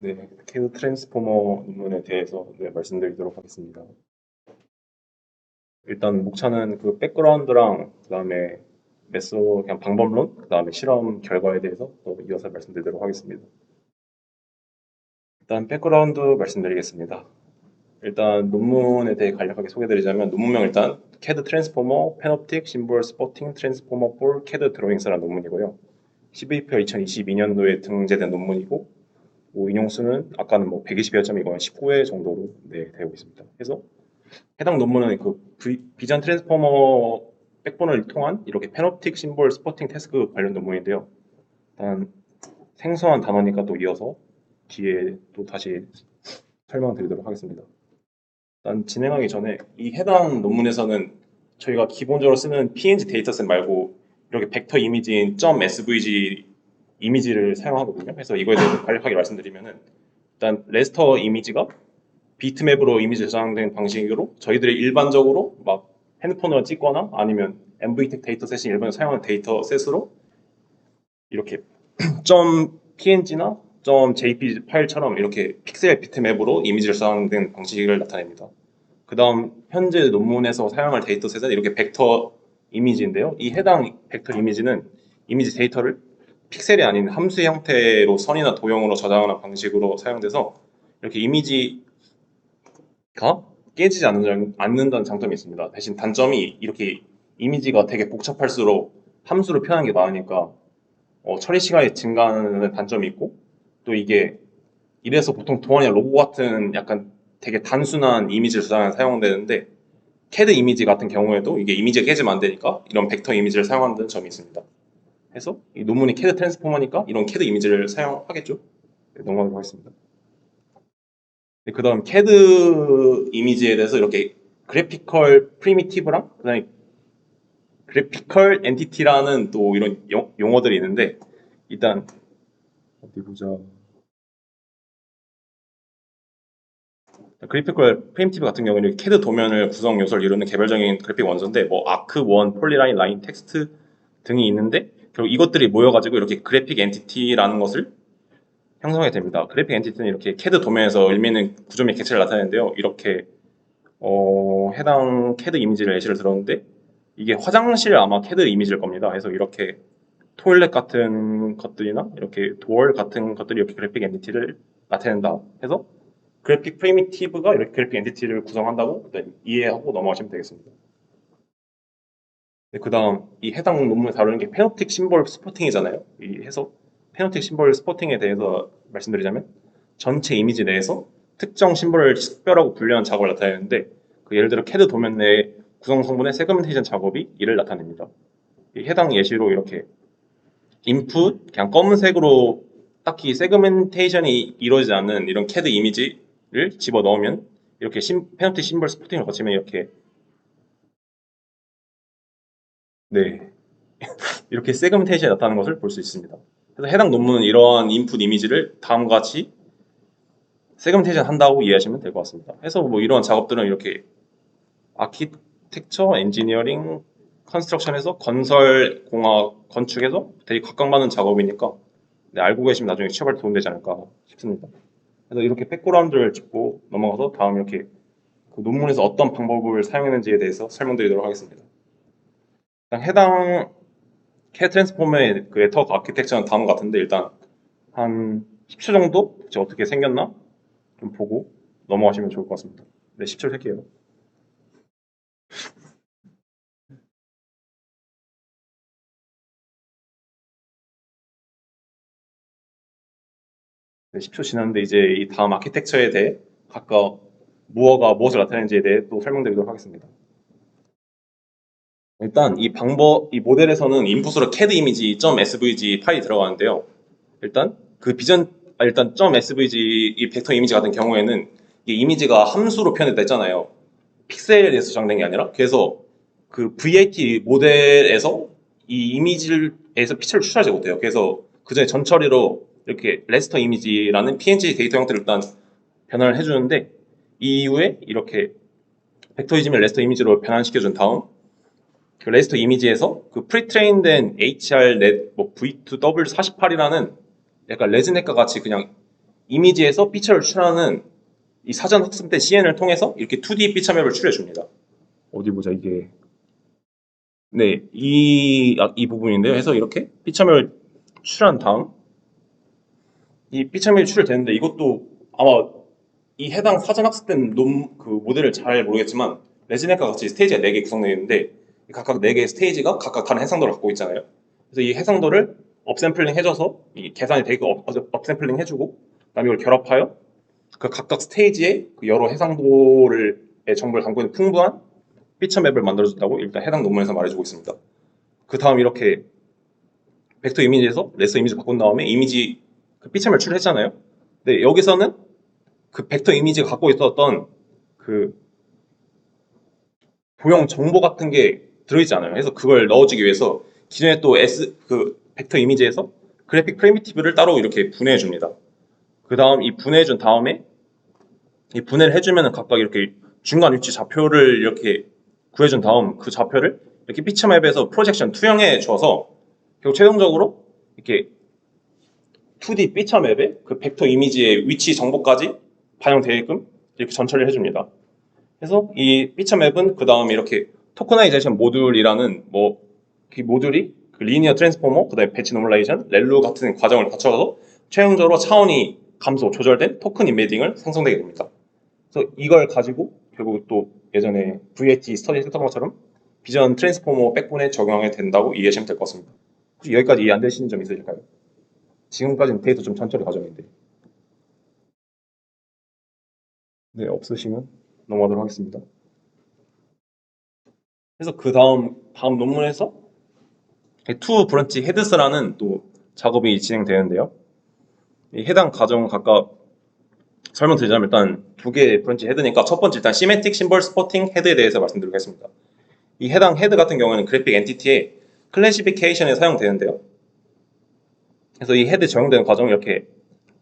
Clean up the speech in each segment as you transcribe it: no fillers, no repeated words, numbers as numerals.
네, 캐드 트랜스포머 논문에 대해서 말씀드리도록 하겠습니다. 일단 목차는 그 백그라운드랑 그다음에 그냥 방법론, 그다음에 실험 결과에 대해서 또 이어서 말씀드리도록 하겠습니다. 일단 백그라운드 말씀드리겠습니다. 일단 논문에 대해 간략하게 소개드리자면 논문명 일단 CAD 트랜스포머 패놉틱 심볼 스포팅 트랜스포머 for CAD 드로잉스라는 논문이고요. 12표 2022년도에 등재된 논문이고 인용수는 아까는 뭐 120여 점이거나 19회 정도로 되고 있습니다. 그래서 해당 논문은 그 비전 트랜스포머 백본을 통한 이렇게 패놉틱 심볼 스포팅 태스크 관련 논문인데요. 일단 생소한 단어니까 또 이어서 뒤에 또 다시 설명드리도록 하겠습니다. 일단 진행하기 전에 이 해당 논문에서는 저희가 기본적으로 쓰는 PNG 데이터셋 말고 이렇게 벡터 이미지인 .svg 이미지를 사용하거든요. 그래서 이거에 대해서 간략하게 말씀드리면은 일단 레스터 이미지가 비트맵으로 이미지 저장된 방식으로 저희들이 일반적으로 막 핸드폰으로 찍거나 아니면 MVTech 데이터셋이 일반적으로 사용하는 데이터셋으로 이렇게 .png나 .jpg 파일처럼 이렇게 픽셀 비트맵으로 이미지를 저장된 방식을 나타냅니다. 그 다음 현재 논문에서 사용할 데이터셋은 이렇게 벡터 이미지인데요. 이 해당 벡터 이미지는 이미지 데이터를 픽셀이 아닌 함수의 형태로 선이나 도형으로 저장하는 방식으로 사용돼서 이렇게 이미지가 깨지지 않는다는 장점이 있습니다. 대신 단점이 이렇게 이미지가 되게 복잡할수록 함수로 표현하는 게 많으니까 처리 시간이 증가하는 단점이 있고 또 이게 이래서 보통 동안이나 로고 같은 약간 되게 단순한 이미지를 저장에 사용되는데 CAD 이미지 같은 경우에도 이게 이미지가 깨지면 안 되니까 이런 벡터 이미지를 사용한다는 점이 있습니다. 그래서 이 논문이 CAD 트랜스포머니까 이런 CAD 이미지를 사용하겠죠. 네, 넘어가도록 하겠습니다. 네, 그 다음 CAD 이미지에 대해서 이렇게 그래피컬 프리미티브랑 그다음에 그래피컬 엔티티라는 또 이런 용어들이 있는데 일단 어디 보자. 그래피컬 프리미티브 같은 경우는 CAD 도면을 구성 요소를 이루는 개별적인 그래픽 원소인데 뭐 아크, 원, 폴리라인, 라인, 텍스트 등이 있는데 결국 이것들이 모여가지고 이렇게 그래픽 엔티티라는 것을 형성하게 됩니다. 그래픽 엔티티는 이렇게 CAD 도면에서 의미 있는 구조 및 객체를 나타내는데요. 이렇게 해당 CAD 이미지를 예시를 들었는데 이게 화장실 아마 CAD 이미지일 겁니다. 그래서 이렇게 토일렛 같은 것들이나 이렇게 도어 같은 것들이 이렇게 그래픽 엔티티를 나타낸다 해서 그래픽 프리미티브가 이렇게 그래픽 엔티티를 구성한다고 일단 이해하고 넘어가시면 되겠습니다. 그 다음 이 해당 논문을 다루는 게 페노틱 심볼 스포팅이잖아요. 이 해서 페노틱 심볼 스포팅에 대해서 말씀드리자면 전체 이미지 내에서 특정 심볼을 특별하고 분류한 작업을 나타내는데 예를 들어 CAD 도면 내 구성 성분의 세그멘테이션 작업이 이를 나타냅니다. 이 해당 예시로 이렇게 인풋 그냥 검은색으로 딱히 세그멘테이션이 이루어지지 않는 이런 CAD 이미지를 집어 넣으면 이렇게 페널티 심벌 스프팅을 거치면 이렇게 네 이렇게 세그멘테이션이 나타나는 것을 볼 수 있습니다. 그래서 해당 논문은 이러한 인풋 이미지를 다음과 같이 세그멘테이션 한다고 이해하시면 될 것 같습니다. 그래서 뭐 이러한 작업들은 이렇게 아키텍처, 엔지니어링, 컨스트럭션에서 건설, 공학, 건축에서 되게 각광받는 작업이니까 알고 계시면 나중에 취업할 때 도움되지 않을까 싶습니다. 그래서 이렇게 백그라운드를 짚고 넘어가서 다음 이렇게 그 논문에서 어떤 방법을 사용했는지에 대해서 설명드리도록 하겠습니다. 일단 해당 캐 트랜스포머의 그 네트워크 아키텍처는 다음 같은데 일단 한 10초 정도 어떻게 생겼나 좀 보고 넘어가시면 좋을 것 같습니다. 네, 10초 할게요. 네, 10초 지났는데 이제 이 다음 아키텍처에 대해 각각 무엇가 무엇을 나타내는지에 대해 또 설명드리도록 하겠습니다. 일단 이 모델에서는 인풋으로 CAD 이미지 .svg 파일이 들어가는데요. 일단 일단 .svg 이 벡터 이미지 같은 경우에는 이 이미지가 함수로 표현됐다 했잖아요. 픽셀에 서 저장된 게 아니라. 그래서 그 VAT 모델에서 이 이미지에서 피처를 추출하지 못해요. 그래서 그 전에 전처리로 이렇게 레스터 이미지라는 PNG 데이터 형태를 일단 변환을 해주는데 이 이후에 이렇게 벡터 이미지를 레스터 이미지로 변환시켜준 다음 그 레스터 이미지에서 그 프리트레인된 HR 넷 뭐 V2W48이라는 약간 레즈넷과 같이 그냥 이미지에서 피처를 추출하는 이 사전 학습된 CN을 통해서 이렇게 2D 피처 맵을 추려줍니다. 어디 보자, 이게. 네, 이 부분인데요. 해서 이렇게 피처 맵을 추출한 다음, 이 피처 맵이 추출되는데 이것도 아마 이 해당 사전 학습된 그 모델을 잘 모르겠지만, 레지넷과 같이 스테이지가 4개 구성되어 있는데, 각각 4개의 스테이지가 각각 다른 해상도를 갖고 있잖아요. 그래서 이 해상도를 업샘플링 해줘서, 이 계산이 되게 업샘플링 해주고, 그다음에 이걸 결합하여 그 각각 스테이지의 그 여러 해상도를 정보를 담고 있는 풍부한 피처 맵을 만들어준다고 일단 해당 논문에서 말해주고 있습니다. 그 다음 이렇게 벡터 이미지에서 레서 이미지 바꾼 다음에 이미지 그 피처 맵을 출했잖아요. 근데 여기서는 그 벡터 이미지가 갖고 있었던 그 도형 정보 같은 게 들어있지 않아요. 그래서 그걸 넣어주기 위해서 기존에 또 그 벡터 이미지에서 그래픽 프리미티브를 따로 이렇게 분해해 줍니다. 그 다음 이 분해해 준 다음에 이 분해를 해주면 각각 이렇게 중간 위치 좌표를 이렇게 구해준 다음 그 좌표를 이렇게 피처 맵에서 프로젝션 투영해 줘서 결국 최종적으로 이렇게 2D 피처 맵에 그 벡터 이미지의 위치 정보까지 반영되게끔 이렇게 전처리를 해줍니다. 그래서 이 피처 맵은 그 다음에 이렇게 토커나이제이션 모듈이라는 그 모듈이 그 리니어 트랜스포머, 그 다음에 배치 노멀라이제이션, 렐루 같은 과정을 거쳐서 최종적으로 차원이 감소, 조절된 토큰 인베딩을 생성되게 됩니다. 그래서 이걸 가지고 결국 또 예전에 VAT 스터디 했던 것처럼 비전 트랜스포머 백본에 적용하게 된다고 이해하시면 될 것 같습니다. 혹시 여기까지 이해 안 되시는 점 있으실까요? 지금까지는 데이터 좀 천천히 가져왔는데. 네, 없으시면 넘어가도록 하겠습니다. 그래서 그 다음 논문에서 투 브런치 헤드스라는 또 작업이 진행되는데요. 이 해당 과정은 각각 설명드리자면 일단 2개의 브런치 헤드니까 첫 번째 일단 시메틱 심벌 스포팅 헤드에 대해서 말씀드리겠습니다. 이 해당 헤드 같은 경우에는 그래픽 엔티티의 클래시피케이션에 사용되는데요. 그래서 이 헤드 적용되는 과정을 이렇게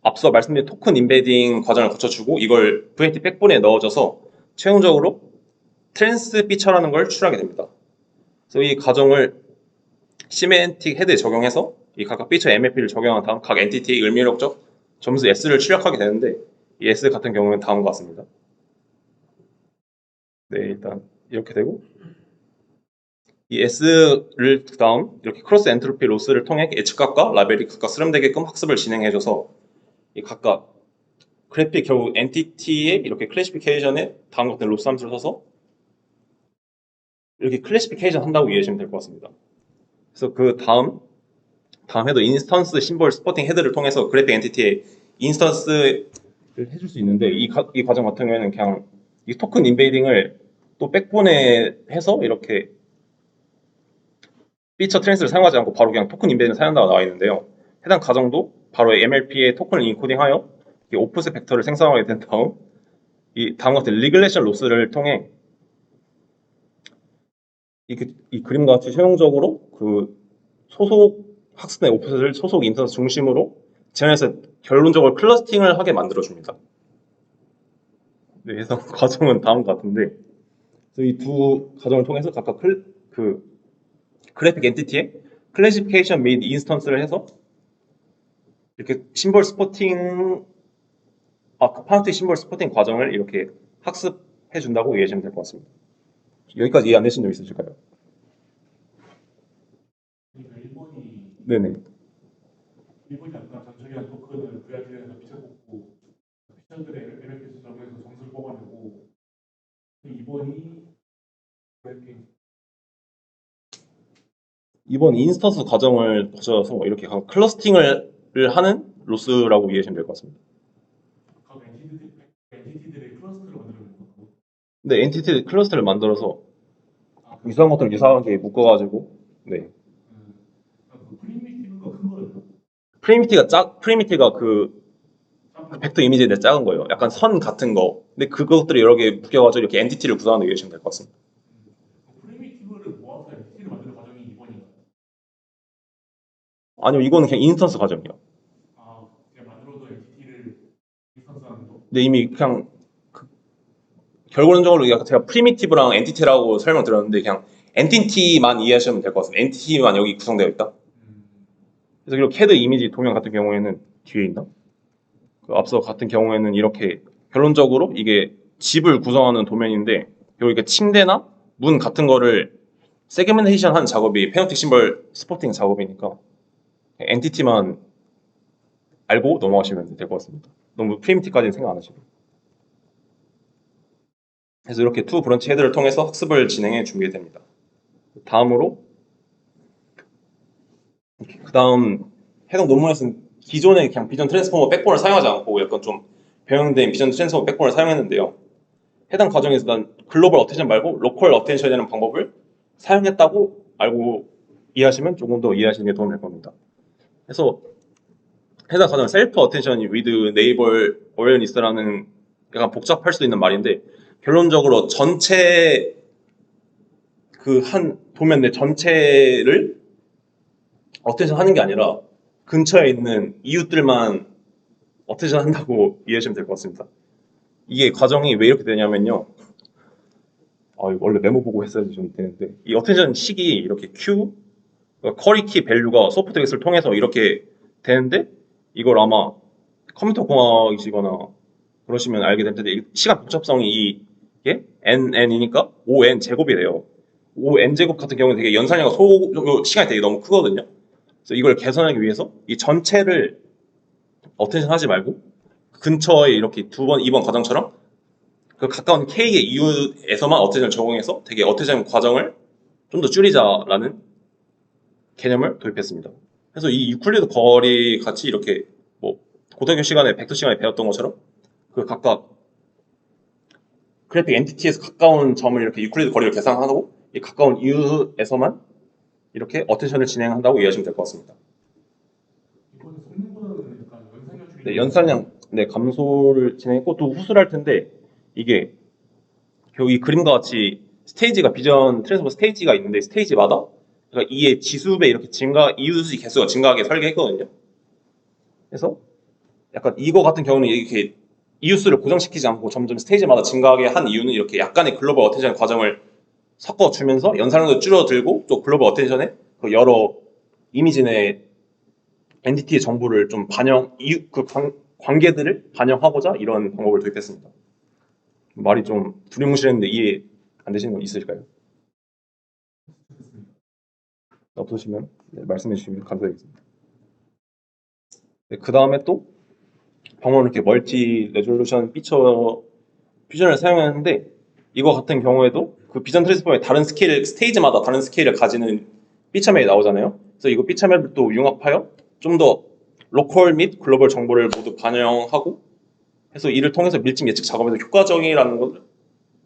앞서 말씀드린 토큰 인베딩 과정을 거쳐주고 이걸 VAT 백본에 넣어줘서 최종적으로 트랜스 피처라는 걸 추출하게 됩니다. 그래서 이 과정을 시멘틱 헤드에 적용해서 이 각각 피처 MLP를 적용한 다음 각 엔티티의 의미력적 점수 S를 출력하게 되는데 이 S 같은 경우는 다음과 같습니다. 네, 일단 이렇게 되고 이 S를 그 다음 이렇게 크로스 엔트로피 로스를 통해 예측각과 라벨이 각각 수렴되게끔 학습을 진행해줘서 이 각각 그래픽 결국 엔티티의 이렇게 클래시피케이션에 다음 같은 로스 함수를 써서 이렇게 클래시피케이션 한다고 이해하시면 될 것 같습니다. 그래서 그 다음 헤드 인스턴스 심볼 스포팅 헤드를 통해서 그래픽 엔티티의 인스턴스를 해줄 수 있는데 이 과정 같은 경우에는 그냥 이 토큰 인베이딩을 또 백본에 해서 이렇게 피처 트랜스를 사용하지 않고 바로 그냥 토큰 인베이딩을 사용한다고 나와 있는데요. 해당 과정도 바로 MLP의 토큰을 인코딩하여 이 오프셋 벡터를 생성하게 된 다음 이 다음과 같은 리글레이션 로스를 통해 이 그림과 같이 최종적으로 그 소속 학습의 오프셋을 소속 인스턴스 중심으로 제안해서 결론적으로 클러스팅을 하게 만들어줍니다. 네, 그래서 과정은 다음과 같은데 이 두 과정을 통해서 각각 그 그래픽 엔티티의 클래시피케이션 및 인스턴스를 해서 이렇게 심볼 스포팅 파운티 심볼 스포팅 과정을 이렇게 학습해 준다고 이해하시면 될 것 같습니다. 여기까지 이해 안 되신 점 있으실까요? 그러니까 일본이 네네. 아까 전처리한 토큰을 VRT에서 피처 뽑고 피처들의 MLP 수정해서 점수를 뽑아내고 이번이 이번 인스턴스 과정을 거쳐서 이렇게 클러스팅을 하는 로스라고 이해하시면 될 것 같습니다. 각 엔티티들의 클러스터를 만들어내는 거고. 네, 엔티티 클러스터를 만들어서 그 유사한 것들 유사하게 묶어가지고 네. 그 프리미티브가 큰 거예요. 프리미티가 그 벡터 이미지에 대해 작은 거예요. 약간 선 같은 거. 근데 그것들을 여러 개 묶여가지고 이렇게 엔티티를 구성하는 게 이해하시면 될 것 같습니다. 프리미티브를 모아서 엔티티를 만드는 과정이 이번이에요. 아니요, 이거는 그냥 인스턴스 과정이에요. 그냥 만들어서 엔티티를 인스턴스하는 거. 근데 이미 그냥 결론적으로 제가 프리미티브랑 엔티티라고 설명드렸는데 그냥 엔티티만 이해하시면 될 것 같습니다. 엔티티만 여기 구성되어 있다. 그래서 그리고 캐드 이미지 도면 같은 경우에는 뒤에 있나? 그 앞서 같은 경우에는 이렇게 결론적으로 이게 집을 구성하는 도면인데 이렇게 침대나 문 같은 거를 세그멘테이션 하는 작업이 페노틱 심벌 스포팅 작업이니까 엔티티만 알고 넘어가시면 될 것 같습니다. 너무 프리미티까지는 생각 안 하시고. 그래서 이렇게 투 브런치 헤드를 통해서 학습을 진행해 주게 됩니다. 다음으로 그 다음 해당 논문에서는 기존의 그냥 비전 트랜스포머 백본을 사용하지 않고 약간 좀 변형된 비전 트랜스포머 백본을 사용했는데요. 해당 과정에서 난 글로벌 어텐션 말고 로컬 어텐션이라는 방법을 사용했다고 알고 이해하시면 조금 더 이해하시는 게 도움이 될 겁니다. 그래서 해당 과정은 셀프 어텐션 with 네이버 어웨어니스라는 약간 복잡할 수도 있는 말인데 결론적으로 전체 그 한 도면 내 전체를 어텐션 하는 게 아니라 근처에 있는 이웃들만 어텐션 한다고 이해하시면 될 것 같습니다. 이게 과정이 왜 이렇게 되냐면요. 이거 원래 메모 보고 했어야지 좀 되는데 이 어텐션 식이 이렇게 Q 쿼리 키 밸류가 소프트웨어를 통해서 이렇게 되는데 이걸 아마 컴퓨터 공학이시거나 그러시면 알게 될 텐데 이 시간 복잡성이 이게 n이니까 5n 제곱이 돼요. 5n 제곱 같은 경우는 되게 연산량 시간이 되게 너무 크거든요. 그래서 이걸 개선하기 위해서 이 전체를 어텐션 하지 말고 근처에 이렇게 두 번, 2번 과정처럼 그 가까운 K의 이유에서만 어텐션을 적용해서 되게 어텐션 과정을 좀 더 줄이자라는 개념을 도입했습니다. 그래서 이 유클리드 거리 같이 이렇게 뭐 고등학교 시간에 벡터 시간에 배웠던 것처럼 그 각각 그래픽 엔티티에서 가까운 점을 이렇게 유클리드 거리를 계산하고 이 가까운 이유에서만 이렇게 어텐션을 진행한다고 이해하시면 될 것 같습니다. 이거는 성능보다는 약간 연산량 줄이기. 네, 연산량 감소를 진행했고 또 후수를 할 텐데 이게 결국 이 그림과 같이 스테이지가 비전 트랜스포머 스테이지가 있는데 스테이지마다 그러니까 이의 지수배 이렇게 이웃의 개수가 증가하게 설계했거든요. 그래서 약간 이거 같은 경우는 이렇게 이웃수를 고정시키지 않고 점점 스테이지마다 증가하게 한 이유는 이렇게 약간의 글로벌 어텐션 과정을 섞어주면서 연산량도 줄어들고 또 글로벌 어텐션에 그 여러 이미지 내 엔티티의 정보를 좀 관계들을 반영하고자 이런 방법을 도입했습니다. 말이 좀 두리뭉실했는데 이해 안 되시는 분 있으실까요? 없으시면 말씀해 주시면 감사하겠습니다. 그 다음에 또 방법은 이렇게 멀티 레졸루션 피처 퓨전을 사용했는데 이거 같은 경우에도 그 비전 트랜스포머의 다른 스테이지마다 다른 스케일을 가지는 피처맵이 나오잖아요. 그래서 이거 피처맵을 또 융합하여 좀 더 로컬 및 글로벌 정보를 모두 반영하고 해서 이를 통해서 밀집 예측 작업에서 효과적이라는 것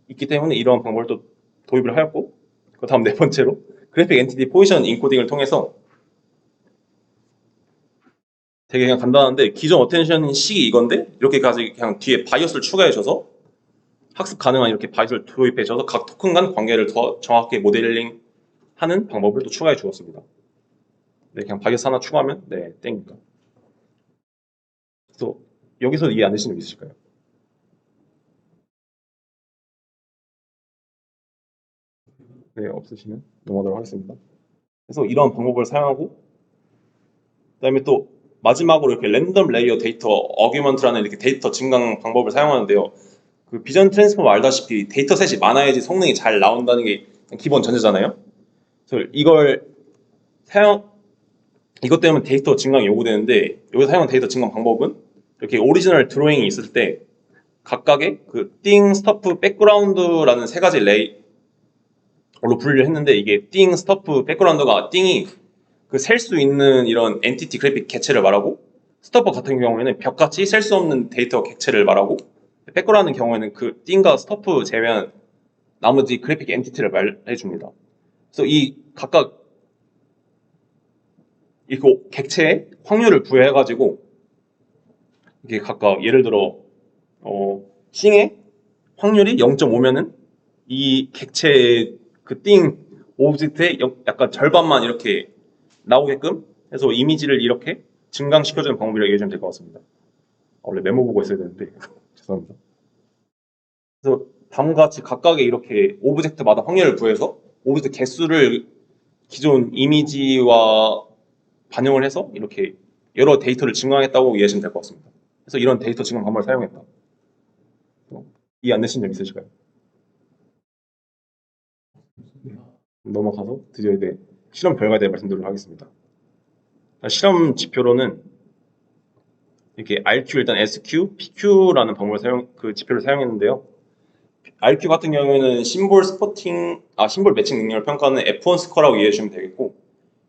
있기 때문에 이러한 방법을 또 도입을 하였고 그 다음 네 번째로 그래픽 엔티티 포지션 인코딩을 통해서 되게 그냥 간단한데 기존 어텐션 식이 이건데 이렇게까지 그냥 뒤에 바이어스를 추가해줘서 학습 가능한 이렇게 바이어스를 도입해줘서 각 토큰 간 관계를 더 정확하게 모델링 하는 방법을 또 추가해 주었습니다. 네, 그냥 바이어스 하나 추가하면 네, 땡입니다. 그래서 여기서 이해 안 되시는 분 있으실까요? 네, 없으시면 넘어가도록 하겠습니다. 그래서 이런 방법을 사용하고 그다음에 또 마지막으로 이렇게 랜덤 레이어 데이터 어규먼트라는 이렇게 데이터 증강 방법을 사용하는데요. 그 비전 트랜스포머 알다시피 데이터셋이 많아야지 성능이 잘 나온다는 게 기본 전제잖아요. 그래서 이것 때문에 데이터 증강이 요구되는데 여기서 사용한 데이터 증강 방법은 이렇게 오리지널 드로잉이 있을 때 각각의 그 띵, 스터프, 백그라운드라는 세 가지 레이어로 분류를 했는데 이게 띵, 스터프, 백그라운드가 띵이 그 셀 수 있는 이런 엔티티 그래픽 객체를 말하고 스터퍼 같은 경우에는 벽같이 셀 수 없는 데이터 객체를 말하고 백그라운드 경우에는 그 띵과 스터프 제외한 나머지 그래픽 엔티티를 말해줍니다. 그래서 이 각각 이 객체의 확률을 부여해가지고 이게 각각 예를 들어 싱의 확률이 0.5면은 이 객체의 그 띵 오브젝트의 약간 절반만 이렇게 나오게끔 해서 이미지를 이렇게 증강시켜주는 방법이라고 이해하시면 될 것 같습니다. 원래 메모 보고 있어야 되는데 죄송합니다. 그래서 다음과 같이 각각의 이렇게 오브젝트마다 확률을 구해서 오브젝트 개수를 기존 이미지와 반영을 해서 이렇게 여러 데이터를 증강했다고 이해하시면 될 것 같습니다. 그래서 이런 데이터 증강 방법을 사용했다. 이해 안 되신 점 있으실까요? 넘어가서 드디어 이제 실험 결과에 대해 말씀드리도록 하겠습니다. 실험 지표로는 이렇게 RQ 일단 SQ, PQ라는 방법을 그 지표를 사용했는데요. RQ 같은 경우에는 심볼 매칭 능력을 평가하는 F1 스코어라고 이해해 주시면 되겠고,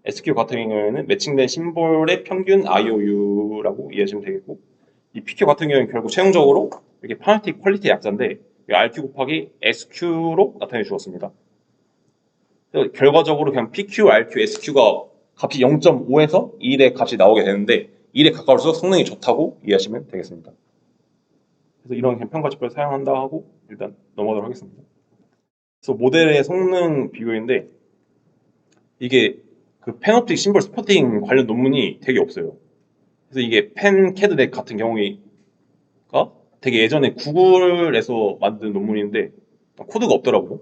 SQ 같은 경우에는 매칭된 심볼의 평균 IOU라고 이해해 주시면 되겠고, 이 PQ 같은 경우는 결국 최종적으로 이렇게 파노틱 퀄리티 약자인데 RQ 곱하기 SQ로 나타내 주었습니다. 결과적으로 그냥 PQ, RQ, SQ가 값이 0.5에서 1의 값이 나오게 되는데 1에 가까울수록 성능이 좋다고 이해하시면 되겠습니다. 그래서 이런 평가 지표를 사용한다 하고 일단 넘어가도록 하겠습니다. 그래서 모델의 성능 비교인데 이게 그 펜옵틱 심볼 스포팅 관련 논문이 되게 없어요. 그래서 이게 펜 캐드덱 같은 경우가 되게 예전에 구글에서 만든 논문인데 코드가 없더라고요.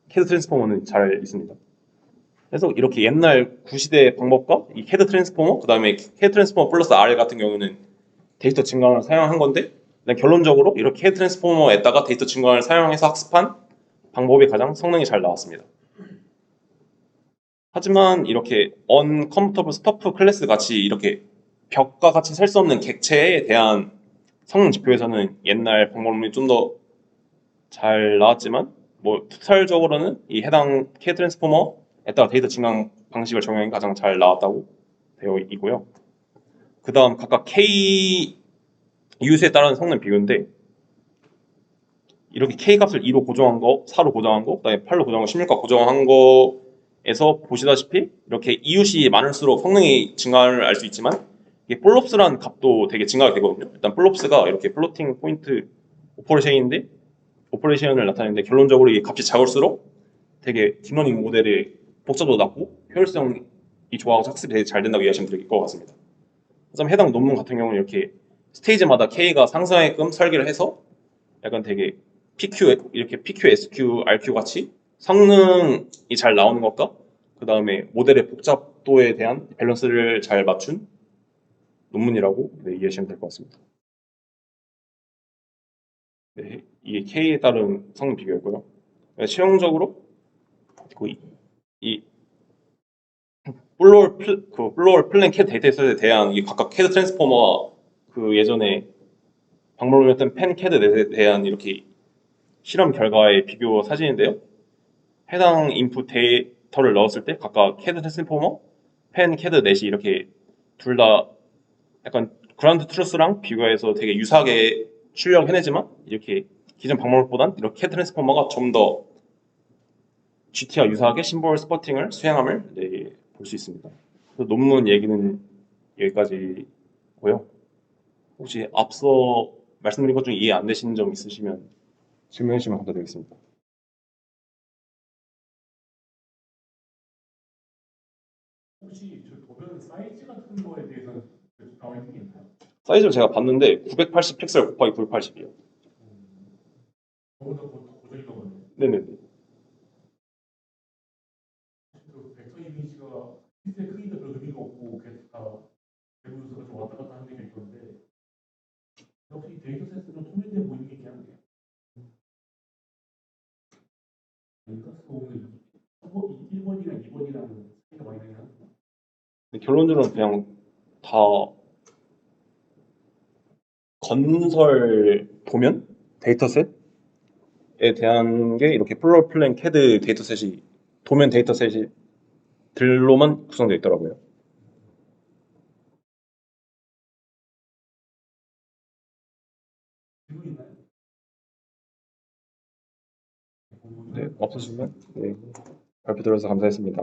캐드 트랜스포머는 잘 있습니다. 그래서 이렇게 옛날 구시대 방법과 이 캐드 트랜스포머, 그 다음에 캐드 트랜스포머 플러스 R 같은 경우는 데이터 증강을 사용한 건데 결론적으로 이렇게 캐드 트랜스포머에다가 데이터 증강을 사용해서 학습한 방법이 가장 성능이 잘 나왔습니다. 하지만 이렇게 uncommutable stuff 클래스 같이 이렇게 벽과 같이 셀 수 없는 객체에 대한 성능 지표에서는 옛날 방법론이 좀 더 잘 나왔지만 뭐 투설적으로는 이 해당 K 트랜스포머에다가 데이터 증강 방식을 적용한 게 가장 잘 나왔다고 되어 있고요. 그 다음 각각 K 이웃에 따른 성능 비교인데 이렇게 K 값을 2로 고정한 거, 4로 고정한 거, 그다음에 8로 고정한 거, 16과 고정한 거에서 보시다시피 이렇게 이웃이 많을수록 성능이 증가를 알 수 있지만 이게 플롭스라는 값도 되게 증가가 되거든요. 일단 플롭스가 이렇게 플로팅 포인트 오퍼레이션을 나타내는데 결론적으로 이 값이 작을수록 되게 딥러닝 모델의 복잡도 낮고 효율성이 좋아하고 학습이 되게 잘 된다고 이해하시면 될 것 같습니다. 그래서 해당 논문 같은 경우는 이렇게 스테이지마다 K가 상승하게끔 설계를 해서 약간 되게 이렇게 PQ, SQ, RQ 같이 성능이 잘 나오는 것과 그 다음에 모델의 복잡도에 대한 밸런스를 잘 맞춘 논문이라고 이해하시면 될 것 같습니다. 네, 이게 K에 따른 성능 비교였고요. 최종적으로 이 플로어 플랜 캐드 데이터셋에 대한 이 각각 캐드 트랜스포머와 그 예전에 방법론이었던 펜 캐드 넷에 대한 이렇게 실험 결과의 비교 사진인데요. 해당 인풋 데이터를 넣었을 때 각각 캐드 트랜스포머, 펜 캐드 넷이 이렇게 둘 다 약간 그라운드 트루스랑 비교해서 되게 유사하게 출력해내지만 이렇게 기존 방법보단 이렇게 캐드 트랜스포머가 좀 더 GT와 유사하게 심볼 스포팅을 수행함을 볼 수 있습니다. 논문 얘기는 여기까지고요. 혹시 앞서 말씀드린 것 중에 이해 안 되시는 점 있으시면 질문해 주시면 감사드리겠습니다. 혹시 저 도면 사이즈 같은 거에 대해서 나와 있는 게 있나요? 사이즈를 제가 봤는데 980 픽셀 곱하기 980이요. 저보다 고정인 거거든요. 네네네. 그 벡터 이미지가 픽셀 크기가 별 의미가 없고 다 대부분 좀 왔다 갔다 하는 게 있던데 혹시 데이터 셋은 통일돼 보이는 게 있긴 한데요. 인가스 오는 1번이랑 2번이랑 차이가 많이 나긴 한데 결론적으로는 그냥 다 건설 도면 데이터셋에 대한 게 이렇게 플로어 플랜 캐드 데이터셋이 도면 데이터셋이 들로만 구성되어 있더라고요. 질문 있나요? 네, 없으시면 발표 들어서 감사했습니다.